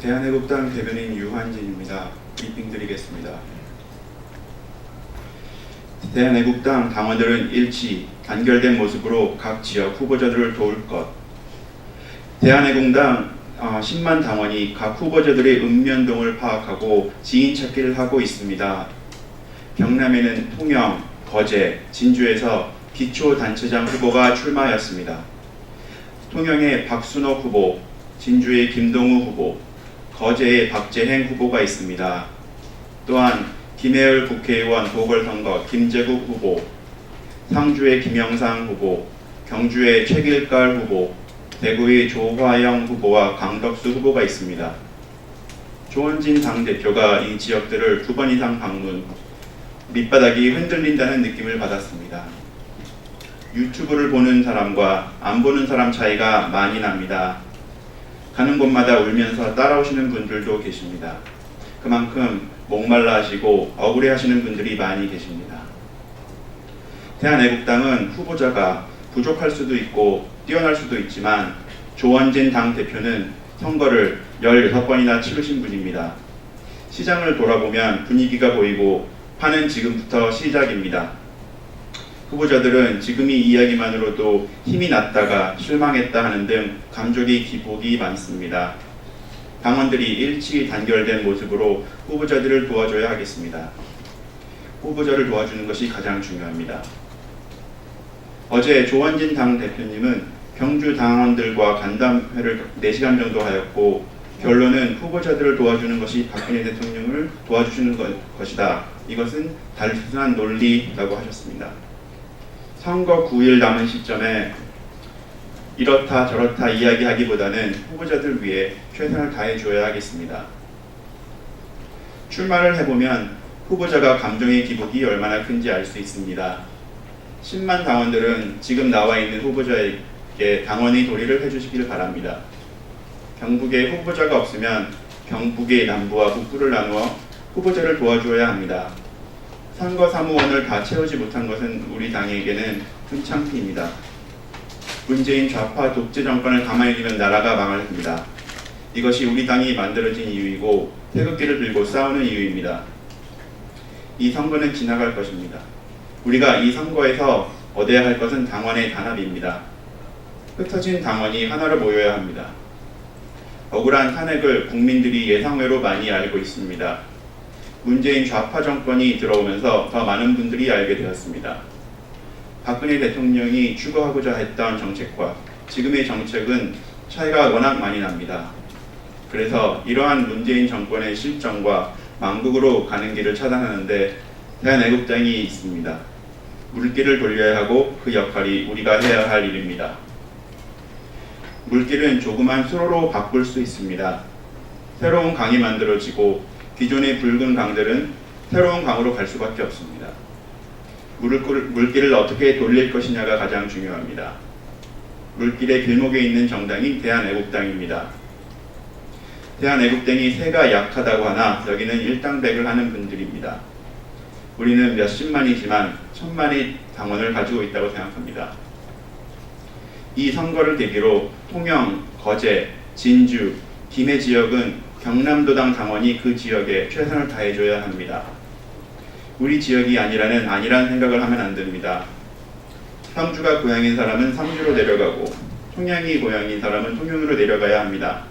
대한애국당 대변인 유한진입니다. 브리핑 드리겠습니다. 대한애국당 당원들은 일치, 단결된 모습으로 각 지역 후보자들을 도울 것. 대한애국당 10만 당원이 각 후보자들의 읍면동을 파악하고 지인 찾기를 하고 있습니다. 경남에는 통영, 거제, 진주에서 기초단체장 후보가 출마하였습니다. 통영의 박순옥 후보, 진주의 김동우 후보, 거제의 박재행 후보가 있습니다. 또한 김혜을 국회의원 보궐선거 김재국 후보, 상주의 김영상 후보, 경주의 최길갈 후보, 대구의 조화영 후보와 강덕수 후보가 있습니다. 조원진 당대표가 이 지역들을 2번 이상 방문, 밑바닥이 흔들린다는 느낌을 받았습니다. 유튜브를 보는 사람과 안 보는 사람 차이가 많이 납니다. 가는 곳마다 울면서 따라오시는 분들도 계십니다. 그만큼 목말라 하시고 억울해 하시는 분들이 많이 계십니다. 대한애국당은 후보자가 부족할 수도 있고 뛰어날 수도 있지만 조원진 당대표는 선거를 16번이나 치르신 분입니다. 시장을 돌아보면 분위기가 보이고 판은 지금부터 시작입니다. 후보자들은 지금 이 이야기만으로도 힘이 났다가 실망했다 하는 등 감정의 기복이 많습니다. 당원들이 일치 단결된 모습으로 후보자들을 도와줘야 하겠습니다. 후보자를 도와주는 것이 가장 중요합니다. 어제 조원진 당대표님은 경주 당원들과 간담회를 4시간 정도 하였고 결론은 후보자들을 도와주는 것이 박근혜 대통령을 도와주시는 것이다. 이것은 단순한 논리라고 하셨습니다. 선거 9일 남은 시점에 이렇다 저렇다 이야기하기보다는 후보자들 위해 최선을 다해줘야 하겠습니다. 출마를 해보면 후보자가 감정의 기복이 얼마나 큰지 알 수 있습니다. 10만 당원들은 지금 나와 있는 후보자에게 당원의 도리를 해주시길 바랍니다. 경북에 후보자가 없으면 경북의 남부와 북부를 나누어 후보자를 도와주어야 합니다. 선거 사무원을 다 채우지 못한 것은 우리 당에게는 큰 창피입니다. 문재인 좌파 독재 정권을 가만히 두면 나라가 망할 겁니다. 이것이 우리 당이 만들어진 이유이고 태극기를 들고 싸우는 이유입니다. 이 선거는 지나갈 것입니다. 우리가 이 선거에서 얻어야 할 것은 당원의 단합입니다. 흩어진 당원이 하나로 모여야 합니다. 억울한 탄핵을 국민들이 예상외로 많이 알고 있습니다. 문재인 좌파 정권이 들어오면서 더 많은 분들이 알게 되었습니다. 박근혜 대통령이 추구하고자 했던 정책과 지금의 정책은 차이가 워낙 많이 납니다. 그래서 이러한 문재인 정권의 실정과 망국으로 가는 길을 차단하는데 대한애국당이 있습니다. 물길을 돌려야 하고 그 역할이 우리가 해야 할 일입니다. 물길은 조그만 수로로 바꿀 수 있습니다. 새로운 강이 만들어지고 기존의 붉은 강들은 새로운 강으로 갈 수밖에 없습니다. 물길을 어떻게 돌릴 것이냐가 가장 중요합니다. 물길의 길목에 있는 정당이 대한애국당입니다. 대한애국당이 세가 약하다고 하나 여기는 일당백을 하는 분들입니다. 우리는 몇십만이지만 천만의 당원을 가지고 있다고 생각합니다. 이 선거를 계기로 통영, 거제, 진주, 김해 지역은 경남도당 당원이 그 지역에 최선을 다해줘야 합니다. 우리 지역이 아니라는 생각을 하면 안 됩니다. 성주가 고향인 사람은 성주로 내려가고 통영이 고향인 사람은 통영으로 내려가야 합니다.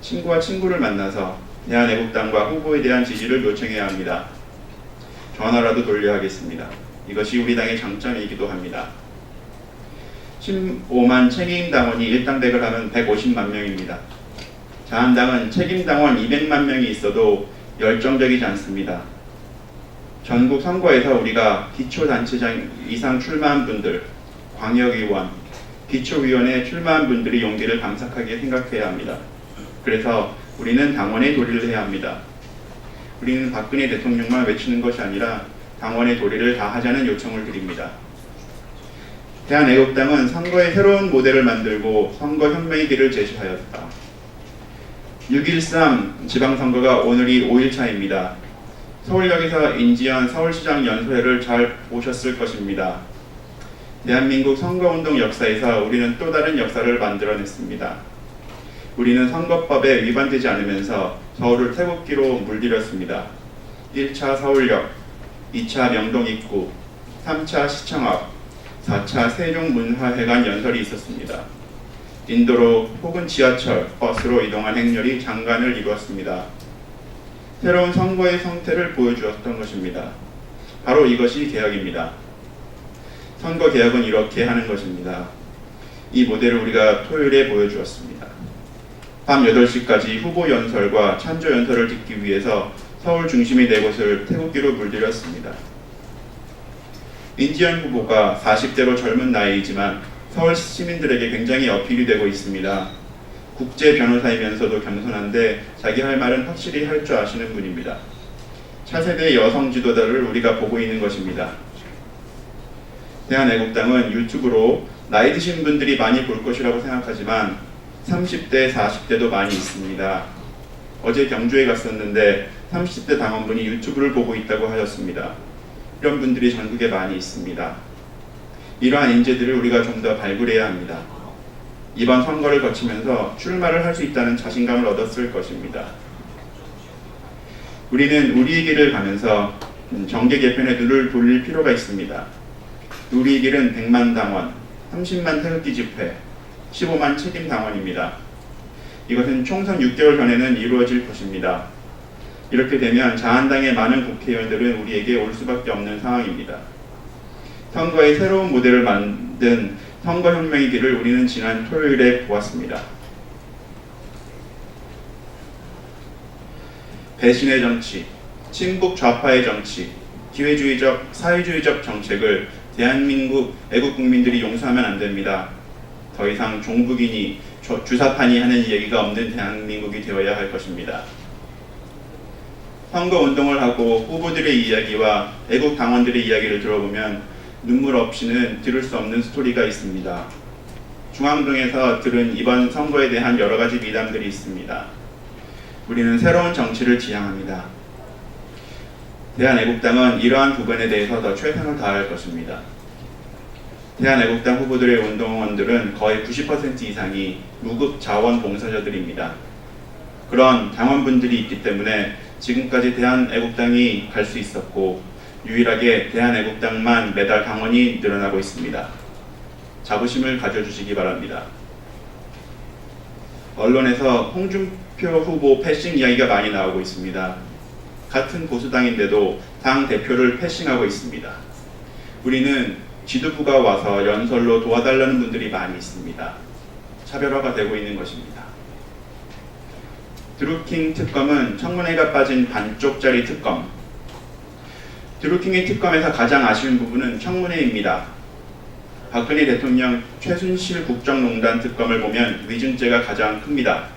친구와 친구를 만나서 대한애국당과 후보에 대한 지지를 요청해야 합니다. 전화라도 돌려 하겠습니다. 이것이 우리 당의 장점이기도 합니다. 15만 책임당원이 일당백을 하면 150만 명입니다. 자한당은 책임당원 200만 명이 있어도 열정적이지 않습니다. 전국 선거에서 우리가 기초단체장 이상 출마한 분들, 광역의원, 기초위원회 출마한 분들이 용기를 감사하게 생각해야 합니다. 그래서 우리는 당원의 도리를 해야 합니다. 우리는 박근혜 대통령만 외치는 것이 아니라 당원의 도리를 다 하자는 요청을 드립니다. 대한애국당은 선거의 새로운 모델을 만들고 선거혁명의 길을 제시하였다. 6.13 지방선거가 오늘이 5일차입니다. 서울역에서 인지연 서울시장 연설회를 잘 보셨을 것입니다. 대한민국 선거운동 역사에서 우리는 또 다른 역사를 만들어냈습니다. 우리는 선거법에 위반되지 않으면서 서울을 태극기로 물들였습니다. 1차 서울역, 2차 명동 입구, 3차 시청 앞, 4차 세종문화회관 연설이 있었습니다. 인도로 혹은 지하철, 버스로 이동한 행렬이 장관을 이루었습니다. 새로운 선거의 성태를 보여주었던 것입니다. 바로 이것이 개혁입니다. 선거 개혁은 이렇게 하는 것입니다. 이 모델을 우리가 토요일에 보여주었습니다. 밤 8시까지 후보 연설과 찬조 연설을 듣기 위해서 서울 중심의 4곳을 태극기로 물들였습니다. 인지현 후보가 40대로 젊은 나이이지만 서울 시민들에게 굉장히 어필이 되고 있습니다. 국제 변호사이면서도 겸손한데 자기 할 말은 확실히 할 줄 아시는 분입니다. 차세대 여성 지도자를 우리가 보고 있는 것입니다. 대한애국당은 유튜브로 나이 드신 분들이 많이 볼 것이라고 생각하지만 30대, 40대도 많이 있습니다. 어제 경주에 갔었는데 30대 당원분이 유튜브를 보고 있다고 하셨습니다. 이런 분들이 전국에 많이 있습니다. 이러한 인재들을 우리가 좀 더 발굴해야 합니다. 이번 선거를 거치면서 출마를 할 수 있다는 자신감을 얻었을 것입니다. 우리는 우리의 길을 가면서 정계 개편에 눈을 돌릴 필요가 있습니다. 우리의 길은 100만 당원, 30만 태극기 집회, 15만 책임 당원입니다. 이것은 총선 6개월 전에는 이루어질 것입니다. 이렇게 되면 자한당의 많은 국회의원들은 우리에게 올 수밖에 없는 상황입니다. 선거의 새로운 모델을 만든 선거혁명의 길을 우리는 지난 토요일에 보았습니다. 배신의 정치, 친북 좌파의 정치, 기회주의적, 사회주의적 정책을 대한민국 애국 국민들이 용서하면 안 됩니다. 더 이상 종북이니 주사파니 하는 얘기가 없는 대한민국이 되어야 할 것입니다. 선거운동을 하고 후보들의 이야기와 애국 당원들의 이야기를 들어보면 눈물 없이는 들을 수 없는 스토리가 있습니다. 중앙동에서 들은 이번 선거에 대한 여러 가지 미담들이 있습니다. 우리는 새로운 정치를 지향합니다. 대한애국당은 이러한 부분에 대해서 더 최선을 다할 것입니다. 대한애국당 후보들의 운동원들은 거의 90% 이상이 무급 자원봉사자들입니다. 그런 당원분들이 있기 때문에 지금까지 대한애국당이 갈 수 있었고 유일하게 대한애국당만 매달 당원이 늘어나고 있습니다. 자부심을 가져주시기 바랍니다. 언론에서 홍준표 후보 패싱 이야기가 많이 나오고 있습니다. 같은 보수당인데도 당 대표를 패싱하고 있습니다. 우리는 지도부가 와서 연설로 도와달라는 분들이 많이 있습니다. 차별화가 되고 있는 것입니다. 드루킹 특검은 청문회가 빠진 반쪽짜리 특검. 드루킹의 특검에서 가장 아쉬운 부분은 청문회입니다. 박근혜 대통령 최순실 국정농단 특검을 보면 위증죄가 가장 큽니다.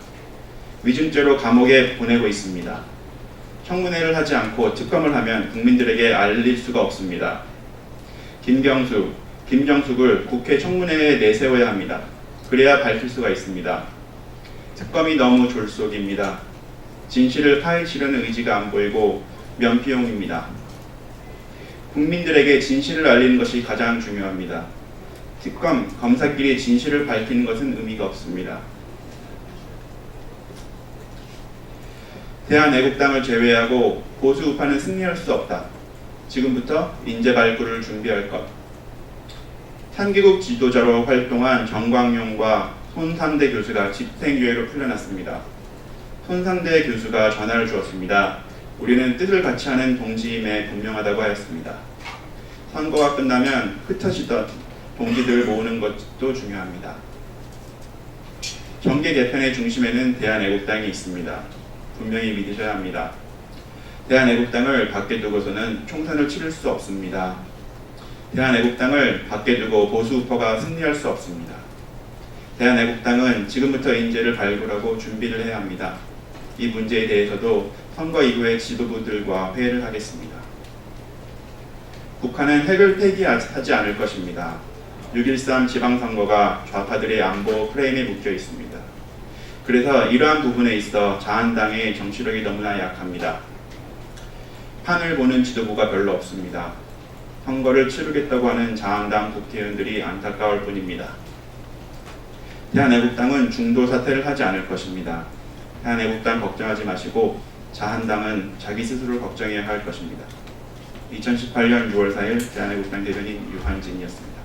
위증죄로 감옥에 보내고 있습니다. 청문회를 하지 않고 특검을 하면 국민들에게 알릴 수가 없습니다. 김경숙을 국회 청문회에 내세워야 합니다. 그래야 밝힐 수가 있습니다. 특검이 너무 졸속입니다. 진실을 파헤치려는 의지가 안 보이고 면피용입니다. 국민들에게 진실을 알리는 것이 가장 중요합니다. 특검, 검사끼리 진실을 밝히는 것은 의미가 없습니다. 대한애국당을 제외하고 보수 우파는 승리할 수 없다. 지금부터 인재 발굴을 준비할 것. 탄기국 지도자로 활동한 정광용과 손상대 교수가 집행유예로 풀려났습니다. 손상대 교수가 전화를 주었습니다. 우리는 뜻을 같이 하는 동지임에 분명하다고 하였습니다. 선거가 끝나면 흩어지던 동지들을 모으는 것도 중요합니다. 정계 개편의 중심에는 대한애국당이 있습니다. 분명히 믿으셔야 합니다. 대한애국당을 밖에 두고서는 총선을 치를 수 없습니다. 대한애국당을 밖에 두고 보수 우파가 승리할 수 없습니다. 대한애국당은 지금부터 인재를 발굴하고 준비를 해야 합니다. 이 문제에 대해서도 선거 이후에 지도부들과 회의를 하겠습니다. 북한은 핵을 폐기하지 않을 것입니다. 6.13 지방선거가 좌파들의 안보 프레임에 묶여 있습니다. 그래서 이러한 부분에 있어 자한당의 정치력이 너무나 약합니다. 판을 보는 지도부가 별로 없습니다. 선거를 치르겠다고 하는 자한당 국회의원들이 안타까울 뿐입니다. 대한애국당은 중도 사퇴를 하지 않을 것입니다. 대한애국당 걱정하지 마시고 자한당은 자기 스스로를 걱정해야 할 것입니다. 2018년 6월 4일 대한애국당 대변인 유한진이었습니다.